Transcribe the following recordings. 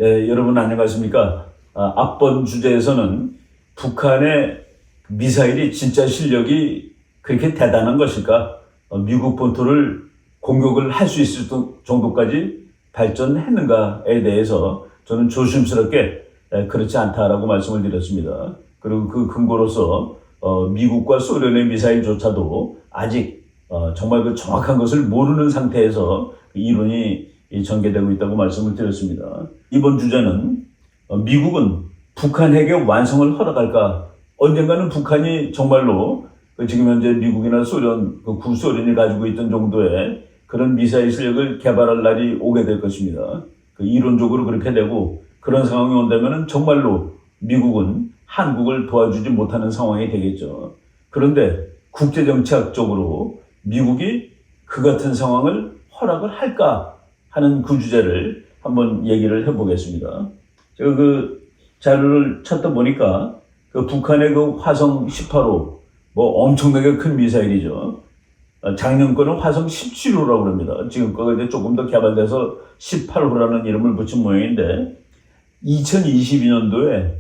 네, 여러분 안녕하십니까? 앞번 주제에서는 북한의 미사일이 진짜 실력이 그렇게 대단한 것일까? 미국 본토를 공격을 할 수 있을 정도까지 발전했는가에 대해서 저는 조심스럽게 그렇지 않다라고 말씀을 드렸습니다. 그리고 그 근거로서 미국과 소련의 미사일조차도 아직 정말 그 정확한 것을 모르는 상태에서 이론이 전개되고 있다고 말씀을 드렸습니다. 이번 주제는 미국은 북한 핵의 완성을 허락할까? 언젠가는 북한이 정말로 지금 현재 미국이나 소련, 구소련이 가지고 있던 정도의 그런 미사일 실력을 개발할 날이 오게 될 것입니다. 이론적으로 그렇게 되고 그런 상황이 온다면 정말로 미국은 한국을 도와주지 못하는 상황이 되겠죠. 그런데 국제정치학적으로 미국이 그 같은 상황을 허락을 할까 하는 그 주제를 한번 얘기를 해보겠습니다. 제가 그 자료를 찾다 보니까 그 북한의 그 화성 18호 뭐 엄청나게 큰 미사일이죠. 작년 거는 화성 17호라고 합니다. 지금 거가 이제 조금 더 개발돼서 18호라는 이름을 붙인 모양인데 2022년도에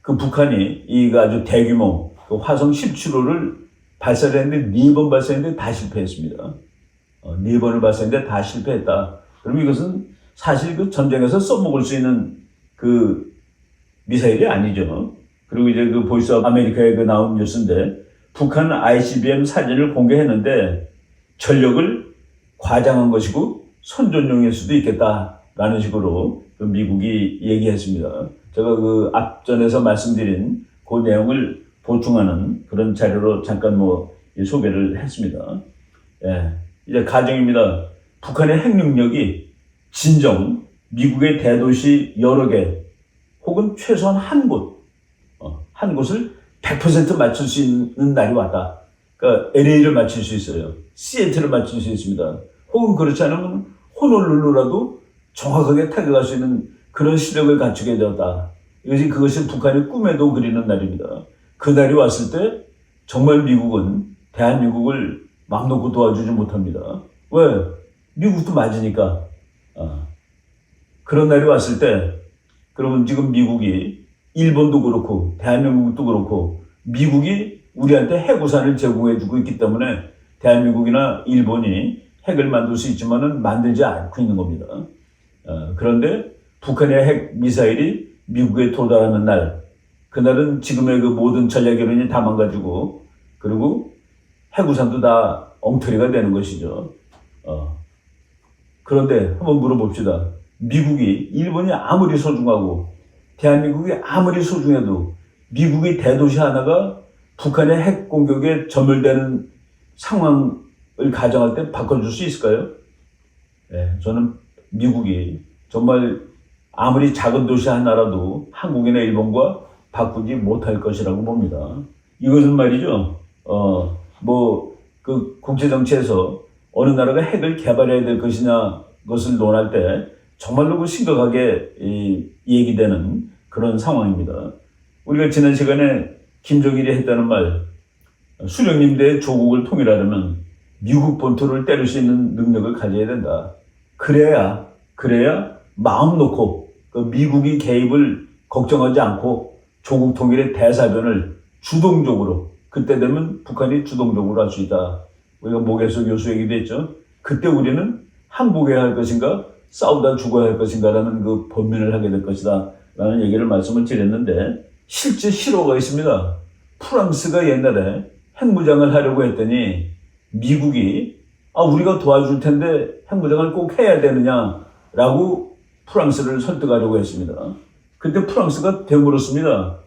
그 북한이 이 아주 대규모 그 화성 17호를 발사했는데 4번 발사했는데 다 실패했습니다. 4번을 발사했는데 다 실패했다. 그럼 이것은 사실 그 전쟁에서 써먹을 수 있는 그 미사일이 아니죠. 그리고 이제 그 보이스 오브 아메리카에 그 나온 뉴스인데 북한 ICBM 사진을 공개했는데 전력을 과장한 것이고 선전용일 수도 있겠다라는 식으로 그 미국이 얘기했습니다. 제가 그 앞전에서 말씀드린 그 내용을 보충하는 그런 자료로 잠깐 소개를 했습니다. 예, 이제 가정입니다. 북한의 핵 능력이 진정 미국의 대도시 여러 개 혹은 최소한 한 곳을 100% 맞출 수 있는 날이 왔다. 그러니까 LA를 맞출 수 있어요. 시애틀을 맞출 수 있습니다. 혹은 그렇지 않으면 호놀룰루라도 정확하게 타격할 수 있는 그런 실력을 갖추게 되었다. 그것이 북한의 꿈에도 그리는 날입니다. 그 날이 왔을 때 정말 미국은 대한민국을 맘 놓고 도와주지 못합니다. 왜? 미국도 맞으니까. 그런 날이 왔을 때 그러면 지금 미국이 일본도 그렇고 대한민국도 그렇고 미국이 우리한테 핵우산을 제공해주고 있기 때문에 대한민국이나 일본이 핵을 만들 수 있지만은 만들지 않고 있는 겁니다. 그런데 북한의 핵 미사일이 미국에 도달하는 날, 그날은 지금의 그 모든 전략이론이 다 망가지고 그리고 핵우산도 다 엉터리가 되는 것이죠. 그런데 한번 물어봅시다. 미국이 일본이 아무리 소중하고 대한민국이 아무리 소중해도 미국의 대도시 하나가 북한의 핵 공격에 점멸되는 상황을 가정할 때 바꿔줄 수 있을까요? 네, 저는 미국이 정말 아무리 작은 도시 하나라도 한국이나 일본과 바꾸지 못할 것이라고 봅니다. 이것은 말이죠. 그 국제정치에서 어느 나라가 핵을 개발해야 될 것이냐 것을 논할 때 정말로 심각하게 얘기되는 그런 상황입니다. 우리가 지난 시간에 김정일이 했다는 말, 수령님대의 조국을 통일하려면 미국 본토를 때릴 수 있는 능력을 가져야 된다. 그래야 마음 놓고 그 미국이 개입을 걱정하지 않고 조국 통일의 대사변을 주동적으로, 그때 되면 북한이 주동적으로 할 수 있다. 우리가 목에서 교수 얘기도 했죠. 그때 우리는 항복해야 할 것인가 싸우다 죽어야 할 것인가라는 그 번민을 하게 될 것이다 라는 얘기를 말씀을 드렸는데 실제 실효가 있습니다. 프랑스가 옛날에 핵무장을 하려고 했더니 미국이 우리가 도와줄 텐데 핵무장을 꼭 해야 되느냐라고 프랑스를 설득하려고 했습니다. 그때 프랑스가 되물었습니다.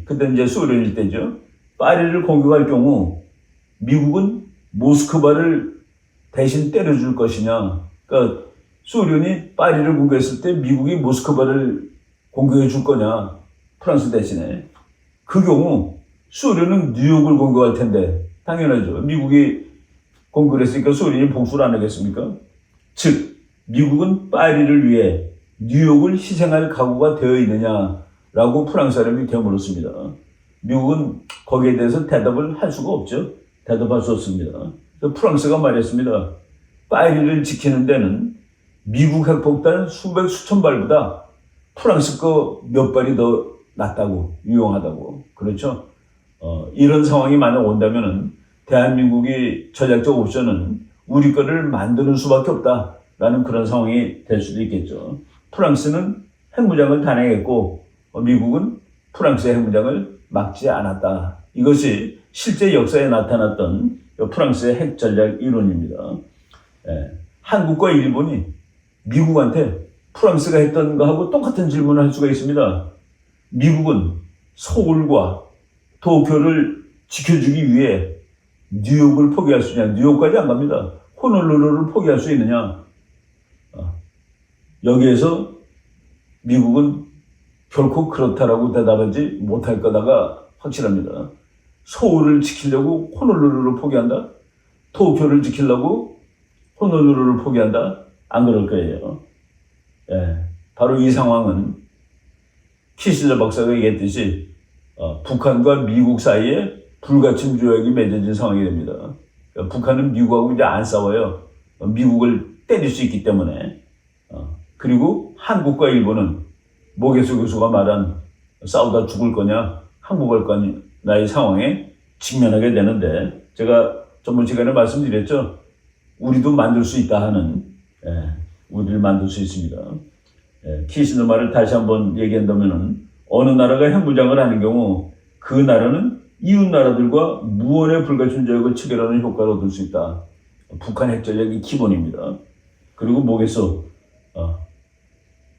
그때 이제 소련일 때죠. 파리를 공격할 경우 미국은 모스크바를 대신 때려줄 것이냐. 그러니까 소련이 파리를 공격했을 때 미국이 모스크바를 공격해 줄 거냐. 프랑스 대신에. 그 경우 소련은 뉴욕을 공격할 텐데 당연하죠. 미국이 공격을 했으니까 소련이 복수를 안 하겠습니까? 즉 미국은 파리를 위해 뉴욕을 희생할 각오가 되어 있느냐라고 프랑스 사람이 되물었습니다. 미국은 거기에 대해서 대답을 할 수가 없죠. 대답할 수 없습니다. 프랑스가 말했습니다. 파리를 지키는 데는 미국 핵폭탄 수백 수천 발보다 프랑스 거 몇 발이 더 낫다고, 유용하다고. 그렇죠? 이런 상황이 만약 온다면은 대한민국이 전략적 옵션은 우리 거를 만드는 수밖에 없다라는 그런 상황이 될 수도 있겠죠. 프랑스는 핵무장을 단행했고 미국은 프랑스의 핵무장을 막지 않았다. 이것이 실제 역사에 나타났던 프랑스의 핵 전략 이론입니다. 한국과 일본이 미국한테 프랑스가 했던 거하고 똑같은 질문을 할 수가 있습니다. 미국은 서울과 도쿄를 지켜주기 위해 뉴욕을 포기할 수 있냐? 뉴욕까지 안 갑니다. 호놀루루를 포기할 수 있느냐? 여기에서 미국은 결코 그렇다라고 대답하지 못할 거다가 확실합니다. 서울을 지키려고 호놀루루를 포기한다? 도쿄를 지키려고 호놀루루를 포기한다? 안 그럴 거예요. 바로 이 상황은 키신저 박사가 얘기했듯이 북한과 미국 사이에 불가침 조약이 맺어진 상황이 됩니다. 북한은 미국하고 이제 안 싸워요. 미국을 때릴 수 있기 때문에. 그리고 한국과 일본은 모개수 교수가 말한 싸우다 죽을 거냐 항복할 거냐의 상황에 직면하게 되는데 제가 전번 시간에 말씀드렸죠. 우리도 만들 수 있다 하는 우리를 만들 수 있습니다. 키신저 말을 다시 한번 얘기한다면은 어느 나라가 핵무장을 하는 경우 그 나라는 이웃 나라들과 무언의 불가침 조약을 체결하는 효과를 얻을 수 있다. 북한 핵전략이 기본입니다. 그리고 뭐겠어?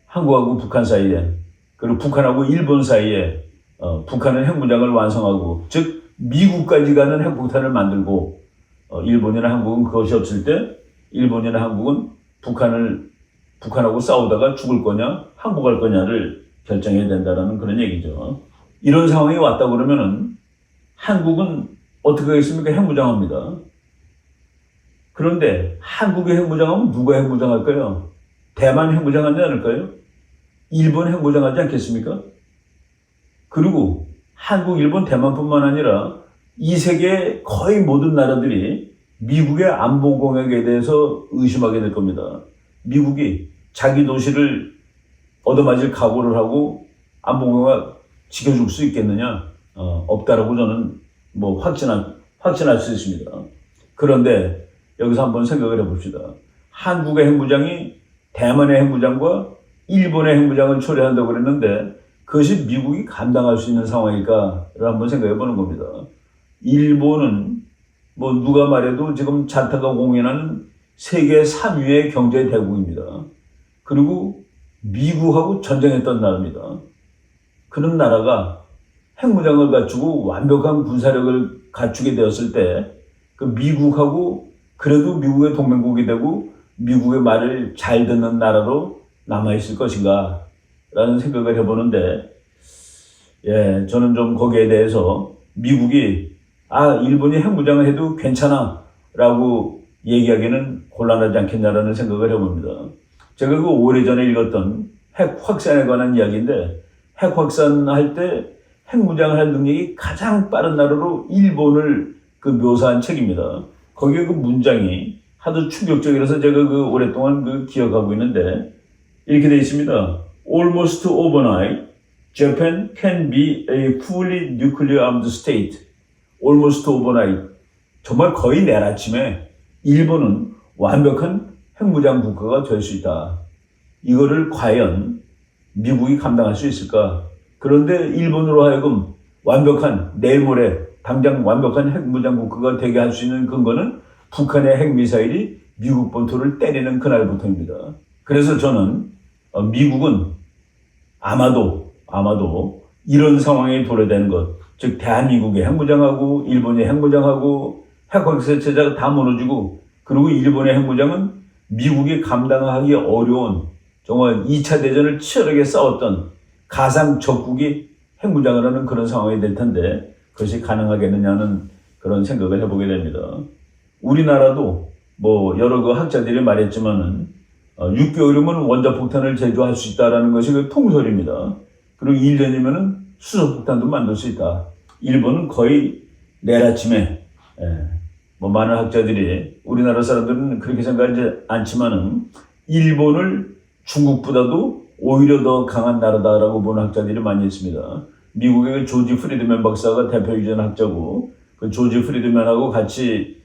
한국하고 북한 사이에 그리고 북한하고 일본 사이에 북한은 핵무장을 완성하고 즉 미국까지 가는 핵폭탄을 만들고 일본이나 한국은 그것이 없을 때 일본이나 한국은 북한하고 싸우다가 죽을 거냐 항복할 거냐를 결정해야 된다는 그런 얘기죠. 이런 상황이 왔다 그러면은 한국은 어떻게 하겠습니까? 핵무장합니다. 그런데 한국이 핵무장하면 누가 핵무장할까요? 대만 핵무장하지 않을까요? 일본 핵무장하지 않겠습니까? 그리고 한국, 일본, 대만뿐만 아니라 이 세계 거의 모든 나라들이 미국의 안보 공약에 대해서 의심하게 될 겁니다. 미국이 자기 도시를 얻어맞을 각오를 하고 안보 공약 지켜줄 수 있겠느냐? 없다라고 저는 확신할 수 있습니다. 그런데 여기서 한번 생각을 해봅시다. 한국의 핵무장이 대만의 핵무장과 일본의 핵무장을 초래한다고 그랬는데 그것이 미국이 감당할 수 있는 상황일까를 한번 생각해 보는 겁니다. 일본은 누가 말해도 지금 자타가 공인하는 세계 3위의 경제 대국입니다. 그리고 미국하고 전쟁했던 나라입니다. 그런 나라가 핵무장을 갖추고 완벽한 군사력을 갖추게 되었을 때 그 미국하고 그래도 미국의 동맹국이 되고 미국의 말을 잘 듣는 나라로 남아있을 것인가 라는 생각을 해보는데 저는 좀 거기에 대해서 미국이 일본이 핵무장을 해도 괜찮아 라고 얘기하기는 곤란하지 않겠냐라는 생각을 해봅니다. 제가 그 오래전에 읽었던 핵 확산에 관한 이야기인데 핵 확산할 때 핵무장을 할 능력이 가장 빠른 나라로 일본을 묘사한 책입니다. 거기에 그 문장이 하도 충격적이라서 제가 오랫동안 기억하고 있는데 이렇게 되어 있습니다. Almost overnight, Japan can be a fully nuclear armed state. Almost overnight. 정말 거의 내일 아침에 일본은 완벽한 핵무장 국가가 될 수 있다. 이거를 과연 미국이 감당할 수 있을까? 그런데 일본으로 하여금 내일 모레 당장 완벽한 핵무장 국가가 되게 할 수 있는 근거는 북한의 핵미사일이 미국 본토를 때리는 그날부터입니다. 그래서 저는 미국은 아마도 이런 상황에 도래되는 것, 즉 대한민국의 핵무장하고 일본의 핵무장하고 핵확산체제가 다 무너지고 그리고 일본의 핵무장은 미국이 감당하기 어려운 정말 2차 대전을 치열하게 싸웠던 가상 적국이 핵무장을 하는 그런 상황이 될 텐데 그것이 가능하겠느냐는 그런 생각을 해보게 됩니다. 우리나라도 여러 학자들이 말했지만은 6개월이면 원자폭탄을 제조할 수 있다라는 것이 통설입니다. 그리고 1년이면은 수소폭탄도 만들 수 있다. 일본은 거의 내일 아침에 많은 학자들이 우리나라 사람들은 그렇게 생각하지 않지만은 일본을 중국보다도 오히려 더 강한 나라다라고 보는 학자들이 많이 있습니다. 미국의 그 조지 프리드맨 박사가 대표적인 학자고, 그 조지 프리드맨하고 같이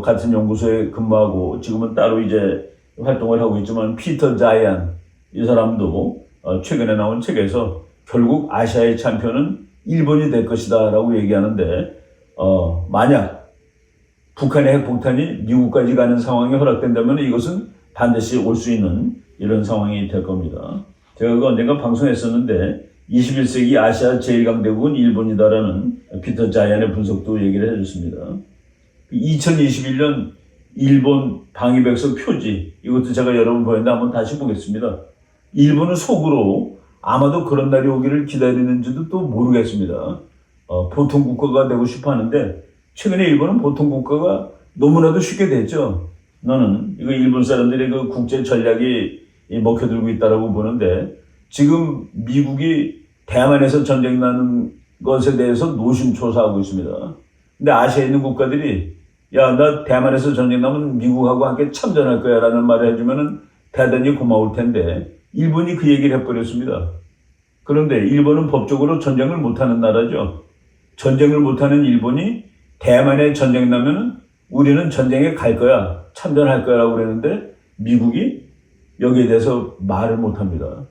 같은 연구소에 근무하고 지금은 따로 이제 활동을 하고 있지만, 피터 자이안 이 사람도 최근에 나온 책에서 결국 아시아의 챔피언은 일본이 될 것이다라고 얘기하는데, 만약 북한의 핵폭탄이 미국까지 가는 상황이 허락된다면 이것은 반드시 올 수 있는 이런 상황이 될 겁니다. 제가 그 언젠가 방송했었는데 21세기 아시아 제1강대국은 일본이다라는 피터 자이안의 분석도 얘기를 해줬습니다. 2021년 일본 방위백서 표지, 이것도 제가 여러 번 보였는데 한번 다시 보겠습니다. 일본은 속으로 아마도 그런 날이 오기를 기다리는지도 또 모르겠습니다. 보통 국가가 되고 싶어 하는데 최근에 일본은 보통 국가가 너무나도 쉽게 됐죠. 나는 이거 일본 사람들의 그 국제 전략이 먹혀들고 있다라고 보는데, 지금 미국이 대만에서 전쟁 나는 것에 대해서 노심초사하고 있습니다. 근데 아시아에 있는 국가들이 야, 나 대만에서 전쟁 나면 미국하고 함께 참전할 거야 라는 말을 해주면은 대단히 고마울 텐데 일본이 그 얘기를 해버렸습니다. 그런데 일본은 법적으로 전쟁을 못하는 나라죠. 전쟁을 못하는 일본이 대만에 전쟁 나면은 우리는 전쟁에 갈 거야, 참전할 거야 라고 그랬는데 미국이 여기에 대해서 말을 못합니다.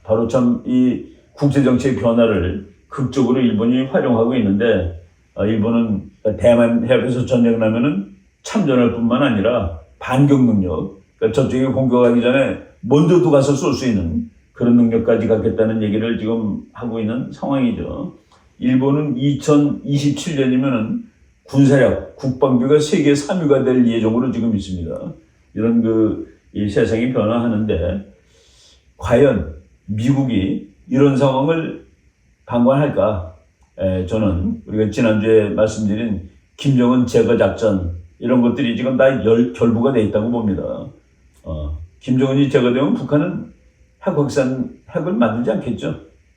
바로 참 이 국제정치의 변화를 극적으로 일본이 활용하고 있는데, 일본은 대만 해협에서 전쟁 나면은 참전할 뿐만 아니라 반격 능력, 그러니까 저쪽에 공격하기 전에 먼저도 가서 쏠 수 있는 그런 능력까지 갖겠다는 얘기를 지금 하고 있는 상황이죠. 일본은 2027년이면은 군사력, 국방비가 세계 3위가 될 예정으로 지금 있습니다. 이런 이 세상이 변화하는데 과연 미국이 이런 상황을 방관할까? 저는 우리가 지난주에 말씀드린 김정은 제거 작전 이런 것들이 지금 다 결부가 돼 있다고 봅니다. 김정은이 제거되면 북한은 핵을 만들지 않겠죠.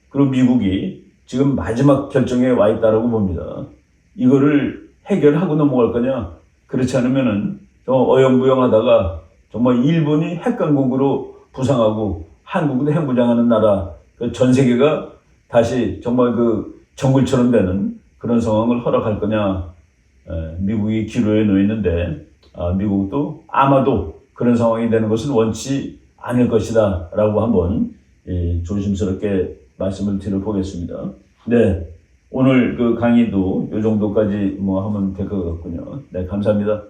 그리고 미국이 지금 마지막 결정에 와 있다라고 봅니다. 이거를 해결하고 넘어갈 거냐? 그렇지 않으면은 어영부영하다가 정말 일본이 핵강국으로 부상하고 한국도 핵무장하는 나라, 전 세계가 다시 정말 그 정글처럼 되는 그런 상황을 허락할 거냐? 미국이 기로에 놓여 있는데, 미국도 아마도 그런 상황이 되는 것은 원치 않을 것이다 라고 한번 조심스럽게 말씀을 드려보겠습니다. 네, 오늘 그 강의도 이 정도까지 하면 될 것 같군요. 네, 감사합니다.